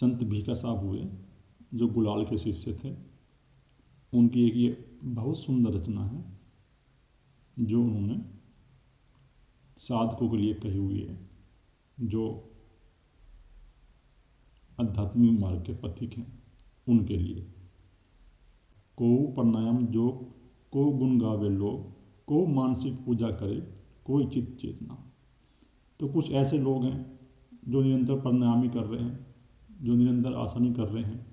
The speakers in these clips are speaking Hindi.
संत भीखा साहब हुए जो गुलाल के शिष्य थे। उनकी एक ये बहुत सुंदर रचना है जो उन्होंने साधकों के लिए कही हुई है, जो आध्यात्मिक मार्ग के पथिक हैं उनके लिए। को प्राणायाम योग, को गुण गावे लोग, को मानसिक पूजा करे, कोई चित्त चेतना। तो कुछ ऐसे लोग हैं जो निरंतर प्राणायाम ही कर रहे हैं, जो निरंतर आसन ही कर रहे हैं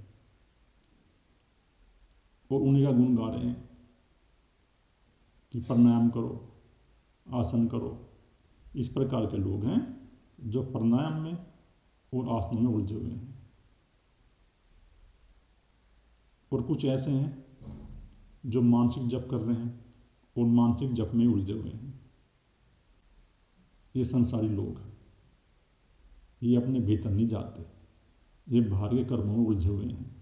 और उन्हीं का गुण गा रहे हैं कि प्राणायाम करो, आसन करो। इस प्रकार के लोग हैं जो प्राणायाम में और आसनों में उलझे हुए हैं। और कुछ ऐसे हैं जो मानसिक जप कर रहे हैं और मानसिक जप में उलझे हुए हैं। ये संसारी लोग हैं, ये अपने भीतर नहीं जाते, ये बाहर के कर्मों में उलझे हुए हैं।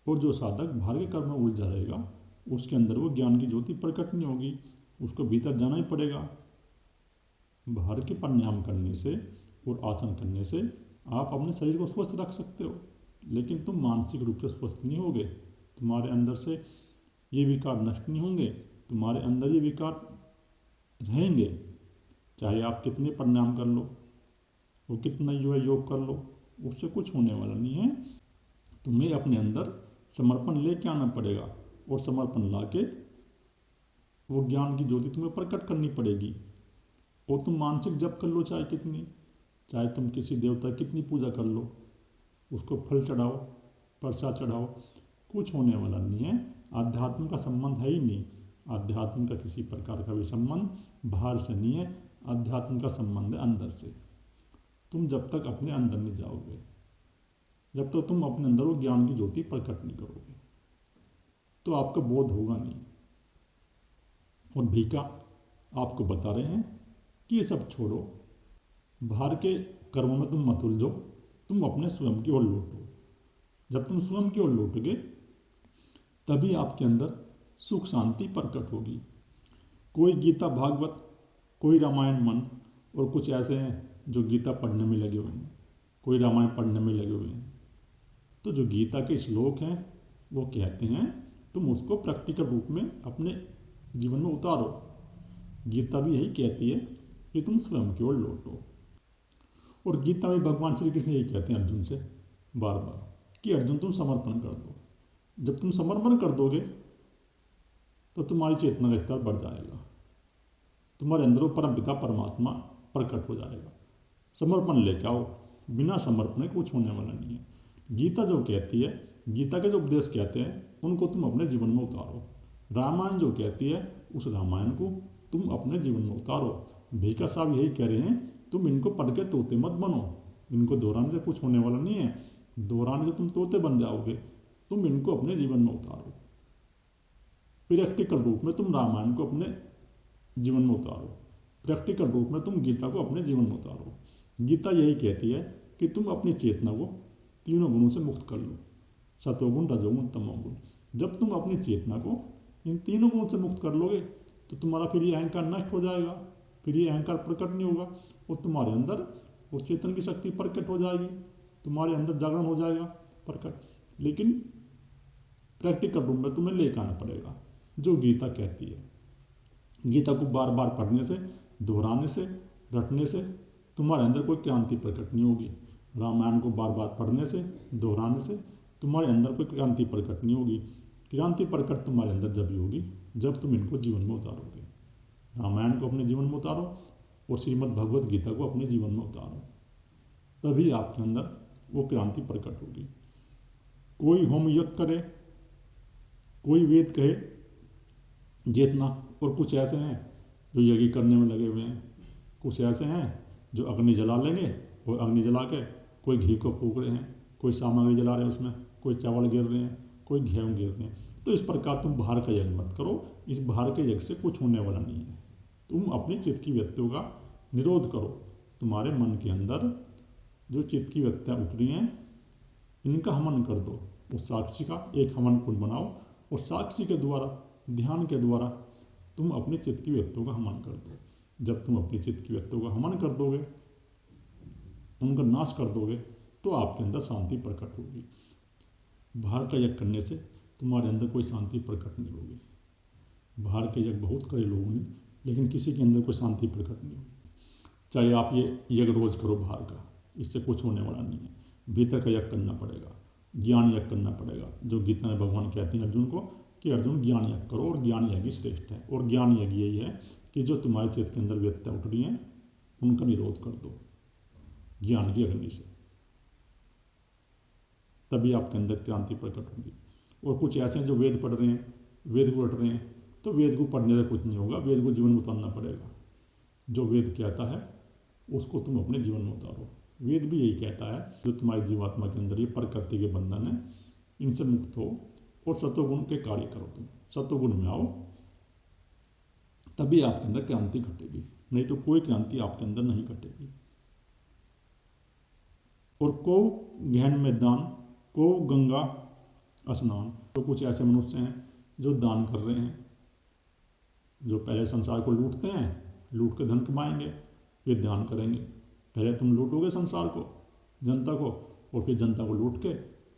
और जो साधक बाहर के कर्म में उलझा रहेगा उसके अंदर वो ज्ञान की ज्योति प्रकट नहीं होगी, उसको भीतर जाना ही पड़ेगा। बाहर के प्राणायाम करने से और आसन करने से आप अपने शरीर को स्वस्थ रख सकते हो, लेकिन तुम मानसिक रूप से स्वस्थ नहीं होगे। तुम्हारे अंदर से ये विकार नष्ट नहीं होंगे, तुम्हारे अंदर ये विकार रहेंगे। चाहे आप कितने प्राणायाम कर लो और कितना जो है योग कर लो, उससे कुछ होने वाला नहीं है। तुम्हें अपने अंदर समर्पण लेके आना पड़ेगा और समर्पण लाके वो ज्ञान की ज्योति तुम्हें प्रकट करनी पड़ेगी। और तुम मानसिक जप कर लो चाहे कितनी, चाहे तुम किसी देवता की कितनी पूजा कर लो, उसको फल चढ़ाओ, प्रसाद चढ़ाओ, कुछ होने वाला नहीं है। आध्यात्म का संबंध है ही नहीं। आध्यात्म का किसी प्रकार का भी संबंध बाहर से नहीं है, आध्यात्म का संबंध है अंदर से। तुम जब तक अपने अंदर नहीं जाओगे, जब तक तुम अपने अंदर वो ज्ञान की ज्योति प्रकट नहीं करोगे, तो आपका बोध होगा नहीं। और भीखा आपको बता रहे हैं कि ये सब छोड़ो, बाहर के कर्मों में तुम मत उलझो, तुम अपने स्वयं की ओर लौटो। जब तुम स्वयं की ओर लौटोगे तभी आपके अंदर सुख शांति प्रकट होगी। कोई गीता भागवत, कोई रामायण मन, और कुछ ऐसे हैं जो गीता पढ़ने में लगे हुए हैं, कोई रामायण पढ़ने में लगे हुए हैं। तो जो गीता के श्लोक हैं वो कहते हैं तुम उसको प्रैक्टिकल रूप में अपने जीवन में उतारो। गीता भी यही कहती है कि तुम स्वयं की ओर लौटो। और गीता में भगवान श्री कृष्ण यही कहते हैं अर्जुन से बार बार कि अर्जुन तुम समर्पण कर दो। जब तुम समर्पण कर दोगे तो तुम्हारी चेतना का स्तर बढ़ जाएगा, तुम्हारे अंदर वो परमपिता परमात्मा प्रकट हो जाएगा। समर्पण लेके आओ, बिना समर्पण के कुछ होने वाला नहीं है। गीता जो कहती है, गीता के जो उपदेश कहते हैं उनको तुम अपने जीवन में उतारो। रामायण जो कहती है उस रामायण को तुम अपने जीवन में उतारो। भीखा साहब यही कह रहे हैं तुम इनको पढ़ के तोते मत बनो, इनको दोहराने से कुछ होने वाला नहीं है। दोहराने से तुम तोते बन जाओगे। तुम इनको अपने जीवन में उतारो, प्रैक्टिकल रूप में तुम रामायण को अपने जीवन में उतारो, प्रैक्टिकल रूप में तुम गीता को अपने जीवन में उतारो। गीता यही कहती है कि तुम अपनी चेतना को तीनों गुणों से मुक्त कर लो, सतोगुण रजोगुण तमोगुण। जब तुम अपनी चेतना को इन तीनों गुणों से मुक्त कर लोगे तो तुम्हारा फिर ये अहंकार नष्ट हो जाएगा, फिर ये अहंकार प्रकट नहीं होगा और तुम्हारे अंदर वो चेतन की शक्ति प्रकट हो जाएगी, तुम्हारे अंदर जागरण हो जाएगा प्रकट। लेकिन प्रैक्टिकल रूप में तुम्हें लेकर आना पड़ेगा जो गीता कहती है। गीता को बार बार पढ़ने से, दोहराने से, रटने से तुम्हारे अंदर कोई क्रांति प्रकट नहीं होगी। रामायण को बार बार पढ़ने से, दोहराने से तुम्हारे अंदर कोई क्रांति प्रकट नहीं होगी। क्रांति प्रकट तुम्हारे अंदर जब ही होगी जब तुम इनको जीवन में उतारोगे। रामायण को अपने जीवन में उतारो और श्रीमद् भगवत गीता को अपने जीवन में उतारो, तभी आपके अंदर वो क्रांति प्रकट होगी। कोई होम यज्ञ करे, कोई वेद कहे, जितना। और कुछ ऐसे हैं जो यज्ञ करने में लगे हुए हैं, कुछ ऐसे हैं जो अग्नि जला लेंगे और अग्नि जला के कोई घी को फूक रहे हैं, कोई सामग्री जला रहे हैं, उसमें कोई चावल गिर रहे हैं, कोई गेहूँ गिर रहे हैं। तो इस प्रकार तुम बाहर का यज्ञ मत करो, इस बाहर के यज्ञ से कुछ होने वाला नहीं है। तुम अपनी चित्त की वृत्तियों का निरोध करो। तुम्हारे मन के अंदर जो चित्त की वृत्तियाँ उठ रही हैं इनका हवन कर दो। उस साक्षी का एक हवन कुंड बनाओ और साक्षी के द्वारा, ध्यान के द्वारा तुम अपनी चित्त की वृत्तियों का हवन कर दो। जब तुम अपनी चित्त की वृत्तियों का हवन कर दोगे, उनका नाश कर दोगे, तो आपके अंदर शांति प्रकट होगी। बाहर का यज्ञ करने से तुम्हारे अंदर कोई शांति प्रकट नहीं होगी। बाहर के यज्ञ बहुत करे लोगों ने, लेकिन किसी के अंदर कोई शांति प्रकट नहीं होगी। चाहे आप ये यज्ञ रोज करो बाहर का, इससे कुछ होने वाला नहीं है। भीतर का यज्ञ करना पड़ेगा, ज्ञान यज्ञ करना पड़ेगा। जो गीता में भगवान कहते हैं अर्जुन को कि अर्जुन ज्ञान यज्ञ करो, और ज्ञान यज्ञ ही श्रेष्ठ है। और ज्ञान यज्ञ यही है कि जो तुम्हारे चित्त के अंदर व्यक्तियाँ उठ रही हैं उनका निरोध कर दो ज्ञान की अग्नि से, तभी आपके अंदर क्रांति प्रकट होगी। और कुछ ऐसे हैं जो वेद पढ़ रहे हैं, वेद को रट रहे हैं, तो वेद को पढ़ने से कुछ नहीं होगा, वेद को जीवन में उतारना पड़ेगा। जो वेद कहता है उसको तुम अपने जीवन में उतारो। वेद भी यही कहता है जो तुम्हारी जीवात्मा के अंदर ये प्रकृति के बंधन है, इनसे मुक्त हो और सत्वगुण के कार्य करो। तुम सत्वगुण में आओ, तभी आपके अंदर क्रांति घटेगी, नहीं तो कोई क्रांति आपके अंदर नहीं घटेगी। और को गहन में दान, को गंगा स्नान। तो कुछ ऐसे मनुष्य हैं जो दान कर रहे हैं, जो पहले संसार को लूटते हैं, लूट के धन कमाएंगे, फिर दान करेंगे। पहले तुम लूटोगे संसार को, जनता को, और फिर जनता को लूट के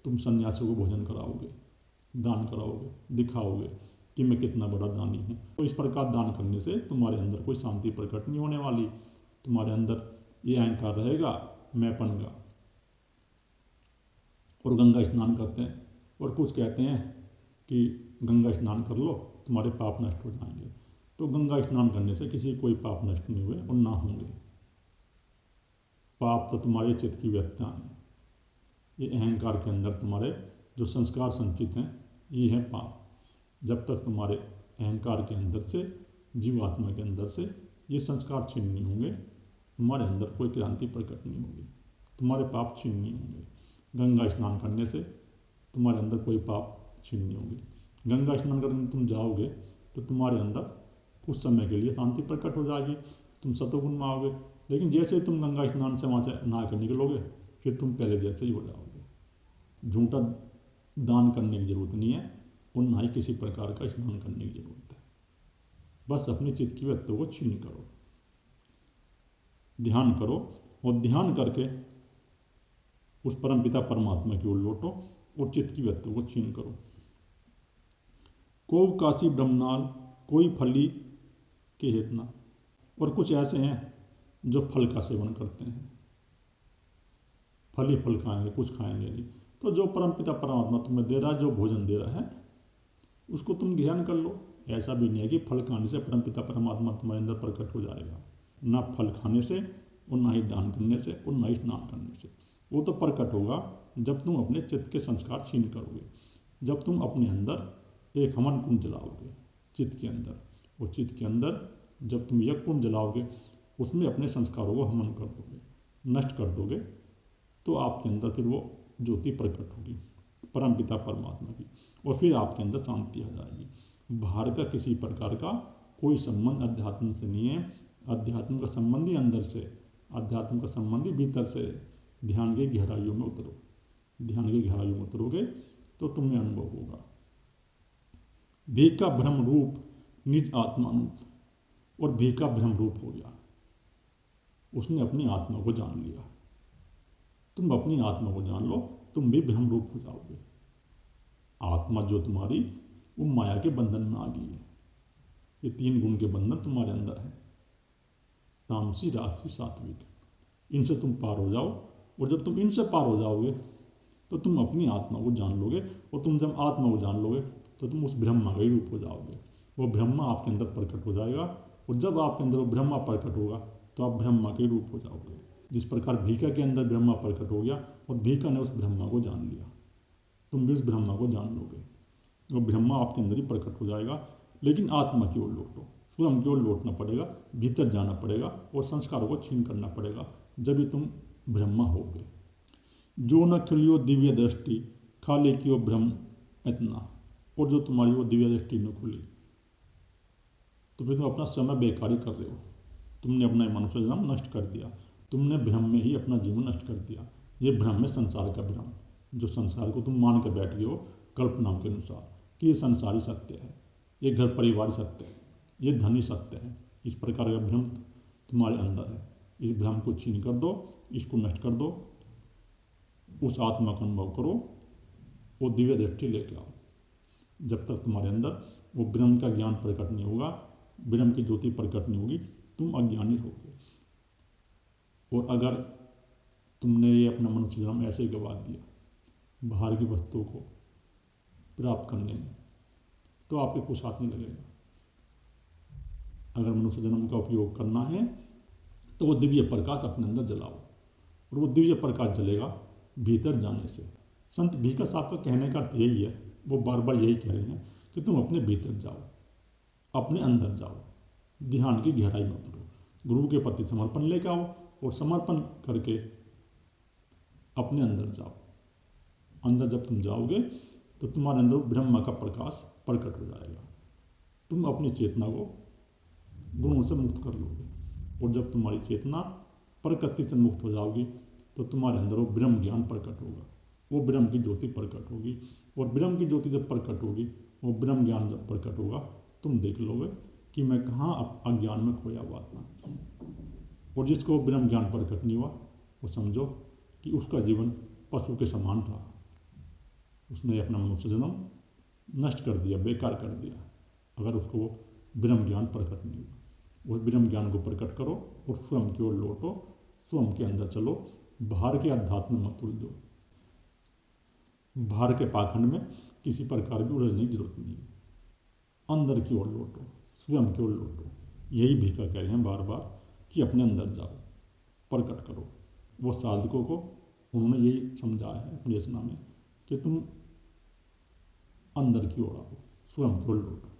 तुम सन्यासियों को भोजन कराओगे, दान कराओगे, दिखाओगे कि मैं कितना बड़ा दानी हूँ। तो इस प्रकार दान करने से तुम्हारे अंदर कोई शांति प्रकट नहीं होने वाली। तुम्हारे अंदर ये अहंकार रहेगा, मैंपन का। और गंगा स्नान करते हैं, और कुछ कहते हैं कि गंगा स्नान कर लो तुम्हारे पाप नष्ट हो जाएंगे। तो गंगा स्नान करने से किसी कोई पाप नष्ट नहीं हुए और ना होंगे। पाप तो तुम्हारे चित्त की व्यक्तियाँ हैं। ये अहंकार के अंदर तुम्हारे जो संस्कार संचित हैं, ये है पाप। जब तक तुम्हारे अहंकार के अंदर से, जीवात्मा के अंदर से ये संस्कार छीन नहीं होंगे, तुम्हारे अंदर कोई क्रांति प्रकट नहीं होगी, तुम्हारे पाप छीन नहीं होंगे। गंगा स्नान करने से तुम्हारे अंदर कोई पाप छीन नहीं होंगे। गंगा स्नान करने तुम जाओगे तो तुम्हारे अंदर कुछ समय के लिए शांति प्रकट हो जाएगी, तुम सतोगुण में आओगे। लेकिन जैसे ही तुम गंगा स्नान से वहाँ से नहा कर निकलोगे, फिर तुम पहले जैसे ही हो जाओगे। झूठा दान करने की जरूरत नहीं है, और ना ही किसी प्रकार का स्नान करने की जरूरत है। बस अपनी चित्त की व्यक्तों को छीन करो, ध्यान करो, और ध्यान करके उस परमपिता परमात्मा की ओर लौटो और चित्त की व्यक्तों को छीन करो। को काशी ब्रह्मनाल, कोई फली के हेतना। और कुछ ऐसे हैं जो फल का सेवन करते हैं, फल ही फल खाएंगे, कुछ खाएंगे नहीं। तो जो परमपिता परमात्मा तुम्हें दे रहा है, जो भोजन दे रहा है, उसको तुम ग्रहण कर लो। ऐसा भी नहीं है कि फल खाने से परमपिता परमात्मा तुम्हारे अंदर प्रकट हो जाएगा। ना फल खाने से, और ना ही दान करने से, और ना ही स्नान करने से। वो तो प्रकट होगा जब तुम अपने चित्त के संस्कार छीन करोगे, जब तुम अपने अंदर एक हवन कुंड जलाओगे चित्त के अंदर। और चित्त के अंदर जब तुम यज्ञ कुंड जलाओगे, उसमें अपने संस्कारों को हवन कर दोगे, नष्ट कर दोगे, तो आपके अंदर फिर वो ज्योति प्रकट होगी परमपिता परमात्मा की, और फिर आपके अंदर शांति आ जाएगी। बाहर का किसी प्रकार का कोई संबंध अध्यात्म से नहीं है। अध्यात्म का संबंध ही अंदर से, अध्यात्म का संबंध ही भीतर से। ध्यान की गहराइयों में उतरो, ध्यान की गहराइयों में उतरोगे तो तुम्हें अनुभव होगा। भी का भ्रम रूप निज आत्मानुप। और भी का भ्रम रूप हो गया, उसने अपनी आत्मा को जान लिया। तुम अपनी आत्मा को जान लो, तुम भी भ्रम रूप हो जाओगे। आत्मा जो तुम्हारी, वो माया के बंधन में आ गई है। ये 3 गुण के बंधन तुम्हारे अंदर है, तामसी, राजसी, सात्विक। इनसे तुम पार हो जाओ, और जब तुम इनसे पार हो जाओगे तो तुम अपनी आत्मा को जान लोगे। और तुम जब आत्मा को जान लोगे तो तुम उस ब्रह्मा का ही रूप हो जाओगे। वो ब्रह्मा आपके अंदर प्रकट हो जाएगा, और जब आपके अंदर वो ब्रह्मा प्रकट होगा तो आप ब्रह्मा के रूप हो जाओगे। जिस प्रकार भीका के अंदर ब्रह्मा प्रकट हो गया, और भीका ने उस ब्रह्मा को जान लिया, तुम भी उस ब्रह्मा को जान लोगे। वो ब्रह्मा आपके अंदर ही प्रकट हो जाएगा। लेकिन आत्मा की ओर लौटो, स्वयं की ओर लौटना पड़ेगा, भीतर जाना पड़ेगा, और संस्कारों को छीन करना पड़ेगा, जब भी तुम ब्रह्मा होगे। जो न खिलियो दिव्य दृष्टि, खाले की ब्रह्म इतना। और जो तुम्हारी वो दिव्य दृष्टि न खुली, तो फिर तुम अपना समय बेकारी कर रहे हो। तुमने अपना मनुष्य जन्म नष्ट कर दिया, तुमने भ्रम में ही अपना जीवन नष्ट कर दिया। ये भ्रम है संसार का भ्रम, जो संसार को तुम मान कर बैठ गए हो कल्पनाओं के अनुसार कि ये संसार ही सत्य है, ये घर परिवार सत्य है, ये धन ही सत्य है। इस प्रकार का भ्रम तुम्हारे अंदर है। इस भ्रम को छीन कर दो, इसको नष्ट कर दो, उस आत्मा का अनुभव करो, वो दिव्य दृष्टि लेके आओ। जब तक तुम्हारे अंदर वो ब्रह्म का ज्ञान प्रकट नहीं होगा, ब्रह्म की ज्योति प्रकट नहीं होगी, तुम अज्ञानी रहोगे। और अगर तुमने ये अपना मनुष्य जन्म ऐसे ही गवा दिया बाहर की वस्तुओं को प्राप्त करने में, तो आपके कुछ हाथ नहीं लगेगा। अगर मनुष्य जन्म का उपयोग करना है तो वो दिव्य प्रकाश अपने अंदर जलाओ, और वो दिव्य प्रकाश जलेगा भीतर जाने से। संत भीखा साहब का कहने का अर्थ यही है, वो बार बार यही कह रहे हैं कि तुम अपने भीतर जाओ, अपने अंदर जाओ, ध्यान की गहराई में उतरो, गुरु के प्रति समर्पण लेकर आओ, और समर्पण करके अपने अंदर जाओ। अंदर जब तुम जाओगे तो तुम्हारे अंदर ब्रह्म का प्रकाश प्रकट हो जाएगा। तुम अपनी चेतना को गुणों से मुक्त कर लोगे, और जब तुम्हारी चेतना प्रकृति से मुक्त हो जाओगी तो तुम्हारे अंदर वो ब्रह्म ज्ञान प्रकट होगा, वो ब्रह्म की ज्योति प्रकट होगी। और ब्रह्म की ज्योति जब प्रकट होगी, वो ब्रह्म ज्ञान जब प्रकट होगा, तुम देख लोगे कि मैं कहाँ अज्ञान में खोया हुआ था। और जिसको ब्रह्म ज्ञान प्रकट नहीं हुआ, वो समझो कि उसका जीवन पशु के समान था। उसने अपना मनुष्य जन्म नष्ट कर दिया, बेकार कर दिया, अगर उसको वो ब्रह्म ज्ञान प्रकट नहीं हुआ। उस ब्रह्म ज्ञान को प्रकट करो और स्वयं की ओर लौटो, स्वयं के अंदर चलो। बाहर के अध्यात्म में मत उलझो, बाहर के पाखंड में किसी प्रकार की उलझने की जरूरत नहीं है। अंदर की ओर लौटो, स्वयं की ओर लौटो। यही भीखा कह रहे हैं बार बार कि अपने अंदर जाओ, प्रकट करो। वो साधकों को उन्होंने यही समझाया है अपनी रचना में कि तुम अंदर की ओर आओ, स्वयं की ओर लौटो।